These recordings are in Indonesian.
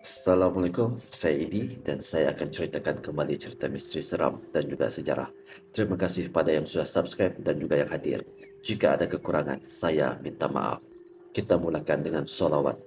Assalamualaikum, saya Idi dan saya akan ceritakan kembali cerita misteri seram dan juga sejarah. Terima kasih pada yang sudah subscribe dan juga yang hadir. Jika ada kekurangan, saya minta maaf. Kita mulakan dengan solawat.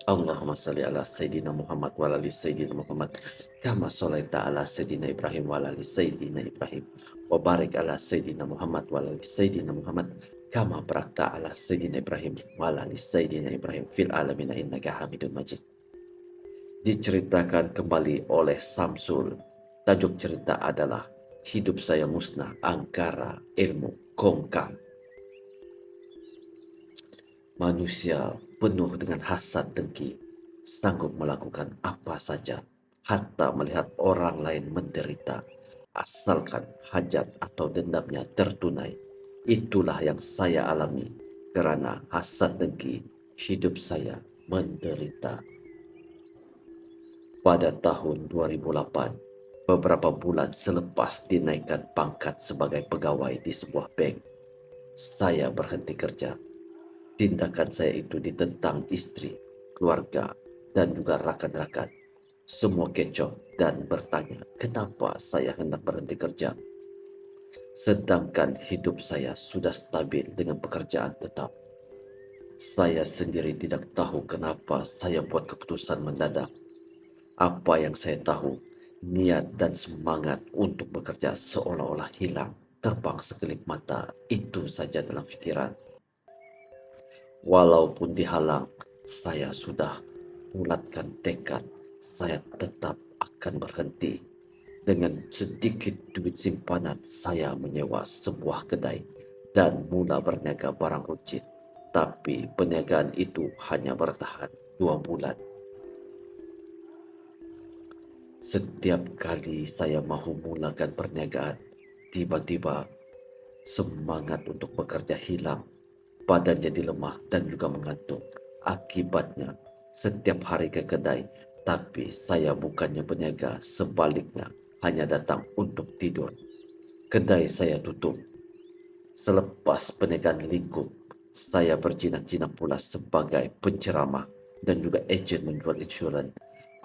Allahumma salli ala Sayyidina Muhammad wa ala ali Sayyidina Muhammad kama sholaita ala Sayyidina Ibrahim wa ala ali Sayyidina Ibrahim wa barik ala Sayyidina Muhammad wa ala ali Sayyidina Muhammad kama barakta ala Sayyidina Ibrahim wa ala ali Sayyidina Ibrahim fil alamin innaka Hamidum Majid. Diceritakan kembali oleh Samsul. Tajuk cerita adalah Hidup Saya Musnah Angkara Ilmu Kongkang. Manusia penuh dengan hasad dengki, sanggup melakukan apa saja, hatta melihat orang lain menderita, asalkan hajat atau dendamnya tertunai. Itulah yang saya alami, karena hasad dengki, hidup saya menderita. Pada tahun 2008, beberapa bulan selepas dinaikkan pangkat sebagai pegawai di sebuah bank, saya berhenti kerja. Tindakan saya itu ditentang istri, keluarga, dan juga rakan-rakan. Semua kecoh dan bertanya, kenapa saya hendak berhenti kerja? Sedangkan hidup saya sudah stabil dengan pekerjaan tetap. Saya sendiri tidak tahu kenapa saya buat keputusan mendadak. Apa yang saya tahu, niat dan semangat untuk bekerja seolah-olah hilang, terbang sekelip mata, itu saja dalam pikiran. Walaupun dihalang, saya sudah bulatkan tekad, saya tetap akan berhenti. Dengan sedikit duit simpanan, saya menyewa sebuah kedai dan mula berniaga barang runcit. Tapi perniagaan itu hanya bertahan 2 bulan. Setiap kali saya mahu mulakan perniagaan, tiba-tiba semangat untuk bekerja hilang, badan jadi lemah dan juga mengantuk. Akibatnya, setiap hari ke kedai, tapi saya bukannya berniaga, sebaliknya hanya datang untuk tidur. Kedai saya tutup. Selepas perniagaan lingkup, saya berjinak-jinak pula sebagai penceramah dan juga ejen menjual insurans.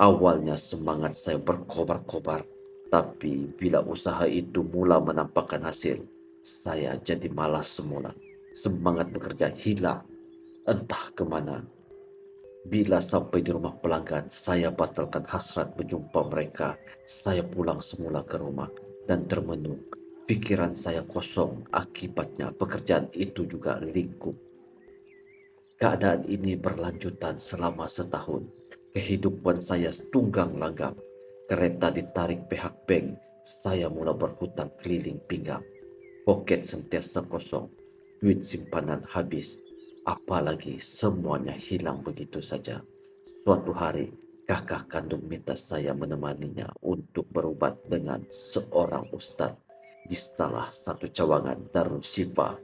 Awalnya semangat saya berkobar-kobar, tapi bila usaha itu mula menampakkan hasil, saya jadi malas semula. Semangat bekerja hilang, entah kemana. Bila sampai di rumah pelanggan, saya batalkan hasrat berjumpa mereka. Saya pulang semula ke rumah dan termenung. Pikiran saya kosong, akibatnya pekerjaan itu juga lingkup. Keadaan ini berlanjutan selama setahun. Kehidupan saya tunggang langgang. Kereta ditarik pihak bank, saya mula berhutang keliling pinggang. Poket sentiasa kosong, duit simpanan habis. Apalagi semuanya hilang begitu saja. Suatu hari, kakak kandung minta saya menemaninya untuk berobat dengan seorang ustadz di salah satu cawangan Darul Syifa.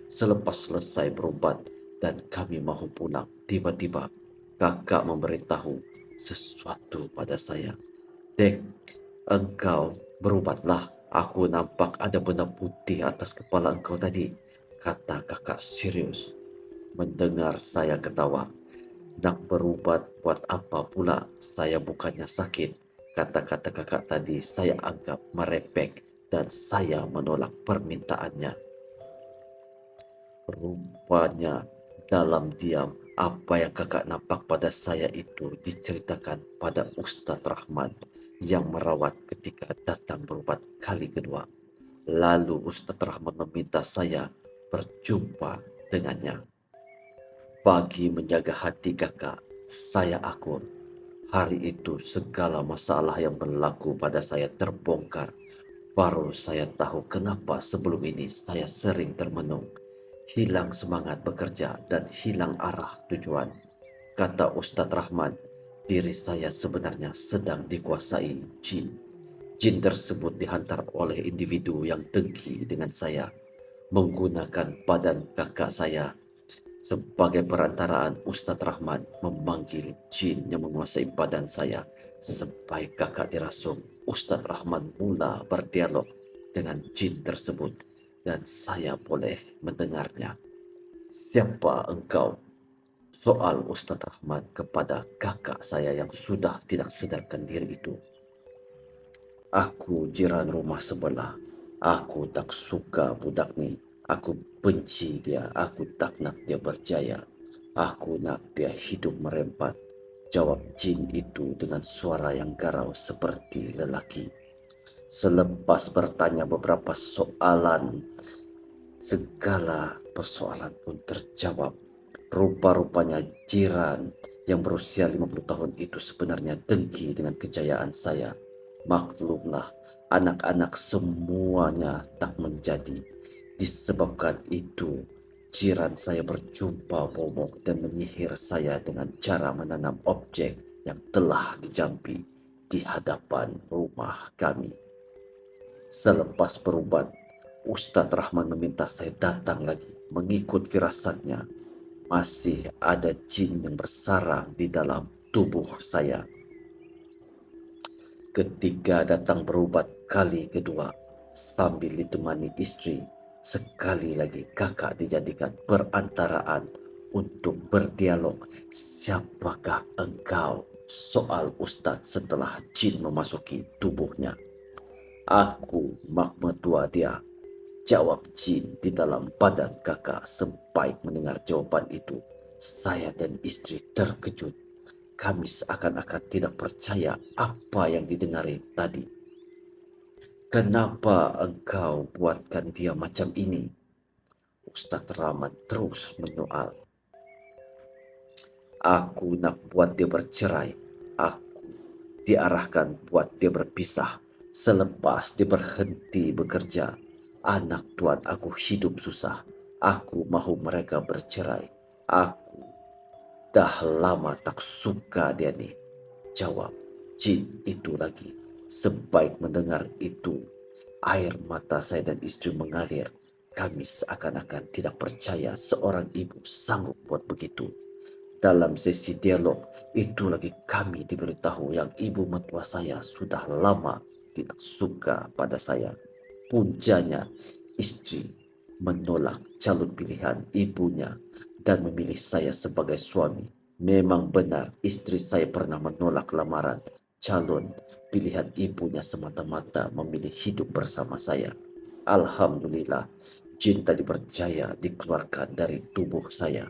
Selepas selesai berobat dan kami mahu pulang, tiba-tiba kakak memberitahu sesuatu pada saya. Dek, engkau berobatlah. Aku nampak ada benda putih atas kepala engkau tadi, kata kakak serius. Mendengar saya ketawa. Nak berubat buat apa pula? Saya bukannya sakit. Kata-kata kakak tadi saya anggap merepek dan saya menolak permintaannya. Rupanya dalam diam apa yang kakak nampak pada saya itu diceritakan pada Ustadz Rahman yang merawat ketika datang berobat kali kedua. Lalu Ustadz Rahman meminta saya berjumpa dengannya. Bagi menjaga hati kakak, saya akur. Hari itu segala masalah yang berlaku pada saya terbongkar. Baru saya tahu kenapa sebelum ini saya sering termenung, hilang semangat bekerja dan hilang arah tujuan. Kata Ustadz Rahman, diri saya sebenarnya sedang dikuasai jin. Jin tersebut dihantar oleh individu yang dengki dengan saya, menggunakan badan kakak saya sebagai perantaraan. Ustadz Rahman memanggil jin yang menguasai badan saya. Sampai kakak dirasuk, Ustadz Rahman mula berdialog dengan jin tersebut dan saya boleh mendengarnya. Siapa engkau? soal Ustadz Rahmat kepada kakak saya yang sudah tidak sadarkan diri itu. Aku jiran rumah sebelah. Aku tak suka budak ni. Aku benci dia. Aku tak nak dia berjaya. Aku nak dia hidup merempat. Jawab jin itu dengan suara yang garau seperti lelaki. Selepas bertanya beberapa soalan, segala persoalan pun terjawab. Rupa-rupanya jiran yang berusia 50 tahun itu sebenarnya dengki dengan kejayaan saya. Maklumlah, anak-anak semuanya tak menjadi. Disebabkan itu, jiran saya berjumpa momok dan menyihir saya dengan cara menanam objek yang telah dijampi di hadapan rumah kami. Selepas berubat, Ustadz Rahman meminta saya datang lagi mengikut firasatnya. Masih ada jin yang bersarang di dalam tubuh saya. Ketika datang berubat kali kedua, sambil ditemani istri, sekali lagi kakak dijadikan perantaraan untuk berdialog. Siapakah engkau? Soal Ustadz setelah jin memasuki tubuhnya. Aku Makmetua dia, jawab jin di dalam badan kakak. Sebaik mendengar jawaban itu, saya dan istri terkejut. Kami seakan-akan tidak percaya apa yang didengari tadi. Kenapa engkau buatkan dia macam ini? Ustadz Rahmat terus menyoal. Aku nak buat dia bercerai. Aku diarahkan buat dia berpisah. Selepas dia berhenti bekerja, anak tuan aku hidup susah. Aku mahu mereka bercerai. Aku dah lama tak suka dia ni. Jawab jin itu lagi. Sebaik mendengar itu, air mata saya dan istri mengalir. Kami seakan-akan tidak percaya seorang ibu sanggup buat begitu. Dalam sesi dialog itu lagi kami diberitahu yang ibu mertua saya sudah lama tidak suka pada saya. Puncanya, istri menolak calon pilihan ibunya dan memilih saya sebagai suami. Memang benar istri saya pernah menolak lamaran calon pilihan ibunya semata-mata memilih hidup bersama saya. Alhamdulillah, jin tadi berjaya dikeluarkan dari tubuh saya.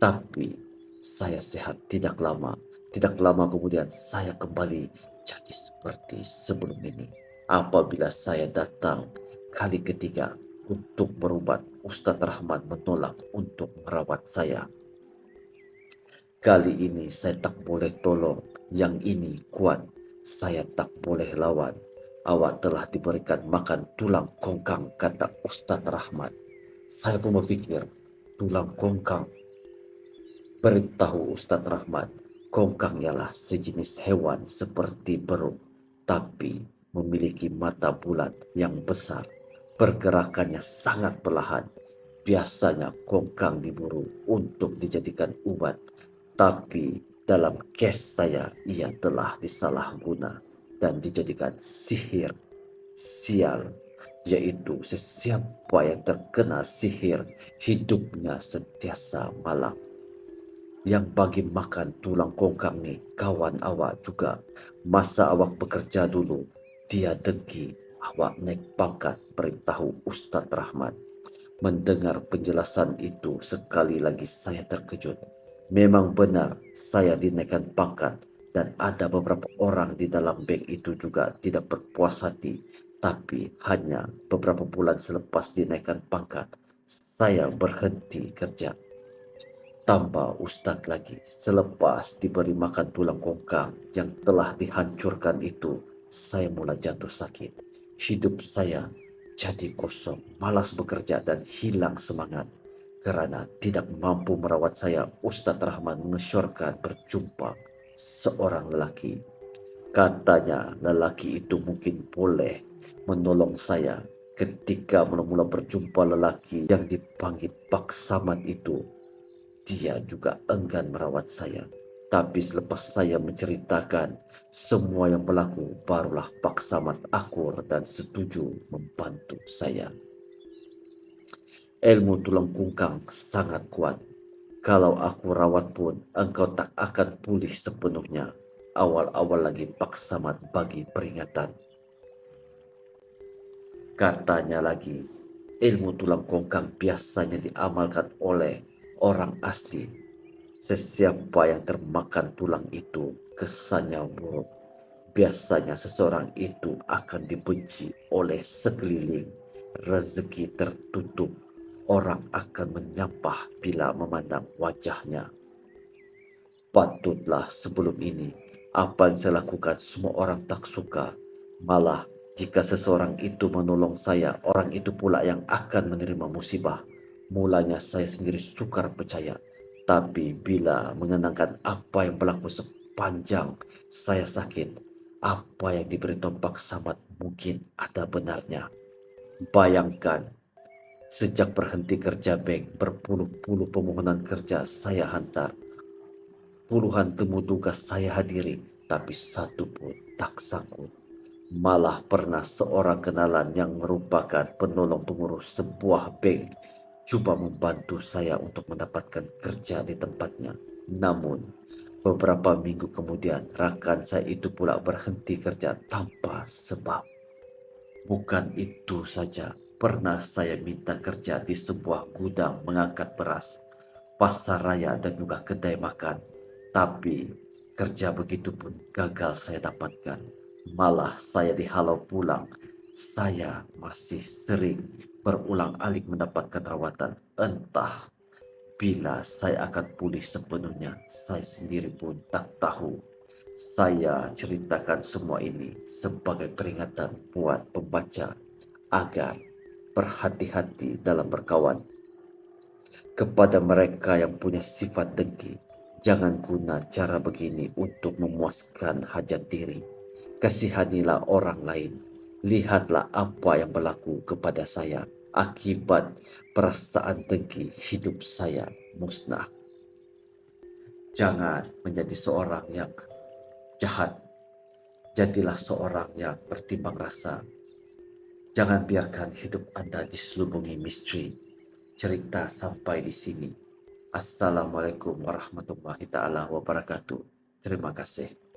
Tapi saya sehat tidak lama. Tidak lama kemudian saya kembali jadi seperti sebelum ini. Apabila saya datang kali ketiga untuk berobat, Ustadz Rahman menolak untuk merawat saya. Kali ini saya tak boleh tolong, yang ini kuat, saya tak boleh lawan. Awak telah diberikan makan tulang kongkang, kata Ustadz Rahman. Saya pun berpikir, tulang kongkang. Beritahu Ustadz Rahmat, kongkang ialah sejenis hewan seperti beruk, tapi memiliki mata bulat yang besar. Pergerakannya sangat perlahan. Biasanya kongkang diburu untuk dijadikan ubat, tapi dalam kes saya ia telah disalahguna dan dijadikan sihir. Sial, yaitu sesiapa yang terkena sihir hidupnya sentiasa malang. Yang bagi makan tulang kongkang ni kawan awak juga. Masa awak bekerja dulu, dia dengki awak naik pangkat, beritahu Ustadz Rahman. Mendengar penjelasan itu sekali lagi saya terkejut. Memang benar saya dinaikkan pangkat dan ada beberapa orang di dalam bank itu juga tidak berpuas hati. Tapi hanya beberapa bulan selepas dinaikkan pangkat, saya berhenti kerja. Tambah Ustadz lagi, selepas diberi makan tulang kongkang yang telah dihancurkan itu, saya mulai jatuh sakit. Hidup saya jadi kosong, malas bekerja dan hilang semangat. Karena tidak mampu merawat saya, Ustadz Rahman mengesyorkan berjumpa seorang lelaki. Katanya lelaki itu mungkin boleh menolong saya. Ketika mula-mula berjumpa lelaki yang dipanggil Pak Samad itu, dia juga enggan merawat saya. Tapi selepas saya menceritakan semua yang berlaku, barulah Pak Samad akur dan setuju membantu saya. Ilmu tulang kungkang sangat kuat. Kalau aku rawat pun, engkau tak akan pulih sepenuhnya. Awal-awal lagi Pak Samad bagi peringatan. Katanya lagi, ilmu tulang kongkang biasanya diamalkan oleh orang asli. Sesiapa yang termakan tulang itu kesannya buruk. Biasanya seseorang itu akan dibenci oleh sekeliling. Rezeki tertutup. Orang akan menyampah bila memandang wajahnya. Patutlah sebelum ini, apa yang saya lakukan semua orang tak suka. Malah, jika seseorang itu menolong saya, orang itu pula yang akan menerima musibah. Mulanya saya sendiri sukar percaya. Tapi bila mengenangkan apa yang berlaku sepanjang saya sakit, apa yang diberitahu Pak Samad mungkin ada benarnya. Bayangkan, sejak berhenti kerja bank, berpuluh-puluh permohonan kerja saya hantar. Puluhan temu tugas saya hadiri, tapi satu pun tak sanggup. Malah pernah seorang kenalan yang merupakan penolong pengurus sebuah bank coba membantu saya untuk mendapatkan kerja di tempatnya. Namun, beberapa minggu kemudian rakan saya itu pula berhenti kerja tanpa sebab. Bukan itu saja, pernah saya minta kerja di sebuah gudang mengangkat beras, pasar raya dan juga kedai makan. Tapi kerja begitu pun gagal saya dapatkan. Malah saya dihalau pulang. Saya masih sering berulang alik mendapatkan rawatan. Entah bila saya akan pulih sepenuhnya, saya sendiri pun tak tahu. Saya ceritakan semua ini sebagai peringatan buat pembaca agar berhati-hati dalam berkawan. Kepada mereka yang punya sifat dengki, jangan guna cara begini untuk memuaskan hajat diri. Kasihanilah orang lain. Lihatlah apa yang berlaku kepada saya. Akibat perasaan dengki, hidup saya musnah. Jangan menjadi seorang yang jahat. Jadilah seorang yang bertimbang rasa. Jangan biarkan hidup Anda diselubungi misteri. Cerita sampai di sini. Assalamualaikum warahmatullahi taala wabarakatuh. Terima kasih.